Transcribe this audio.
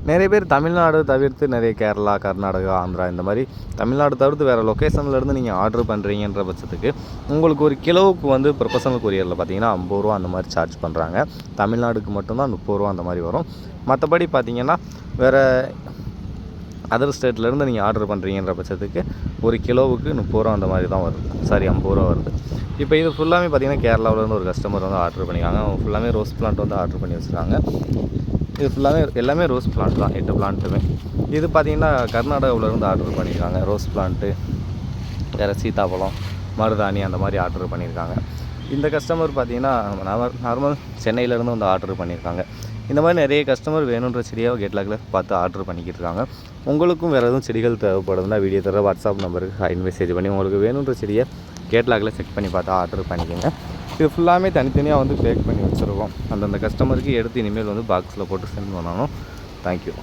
நிறைய பேர் தமிழ்நாடு தவிர்த்து நிறைய கேரளா, கர்நாடகா, ஆந்திரா இந்த மாதிரி தமிழ்நாடு தவிர்த்து வேறு லொக்கேஷன்லேருந்து நீங்கள் ஆர்டர் பண்ணுறீங்கன்ற பட்சத்துக்கு உங்களுக்கு ஒரு கிலோவுக்கு வந்து ப்ரொஃபஷனல் கொரியரில் பார்த்தீங்கன்னா 50 ரூபா அந்த மாதிரி சார்ஜ் பண்ணுறாங்க. தமிழ்நாடுக்கு மட்டும்தான் 30 ரூபா அந்த மாதிரி வரும். மற்றபடி பார்த்தீங்கன்னா வேறு அதர் ஸ்டேட்லேருந்து நீங்கள் ஆர்டர் பண்ணுறீங்கன்ற பட்சத்துக்கு ஒரு கிலோவுக்கு 30 ரூபா அந்த மாதிரி தான் வருது. 50 ரூபா வருது. இப்போ இது ஃபுல்லாமே பார்த்தீங்கன்னா கேரளாவிலேருந்து ஒரு கஸ்டமர் வந்து ஆர்டர் பண்ணியிருக்காங்க. அவங்க ஃபுல்லாமே ரோஸ் பிளான்ட் வந்து ஆர்டர் பண்ணி வச்சுருக்காங்க. இது ஃபுல்லாமே எல்லாமே ரோஸ் பிளான்ட் தான், 8 பிளான்ட்டுமே. இது பார்த்திங்கன்னா கர்நாடகாவிலேருந்து ஆர்டர் பண்ணியிருக்காங்க. ரோஸ் பிளான்ட்டு, வேறு சீத்தாப்பழம், மருதாணி அந்த மாதிரி ஆர்டர் பண்ணியிருக்காங்க. இந்த கஸ்டமர் பார்த்திங்கன்னா நார்மல் சென்னையிலேருந்து வந்து ஆர்டர் பண்ணியிருக்காங்க. இந்த மாதிரி நிறைய கஸ்டமர் வேணுன்ற செடியாக கேட்லாக்கில் பார்த்து ஆர்டர் பண்ணிக்கிட்டு இருக்காங்க. உங்களுக்கும் வேறு எதுவும் செடிகள் தேவைப்படுதுன்னா வீடியோ தர வாட்ஸ்அப் நம்பருக்கு ஹாய் மெசேஜ் பண்ணி உங்களுக்கு வேணுன்ற செடியை கேட்லாக்கில் செக் பண்ணி பார்த்து ஆர்டர் பண்ணிக்கோங்க. இது ஃபுல்லாமே தனித்தனியாக வந்து பேக் பண்ணி வச்சுருக்கோம். அந்தந்த கஸ்டமருக்கு எடுத்து இனிமேல் வந்து பாக்ஸில் போட்டு சென்ட் பண்ணணும். தேங்க்யூ.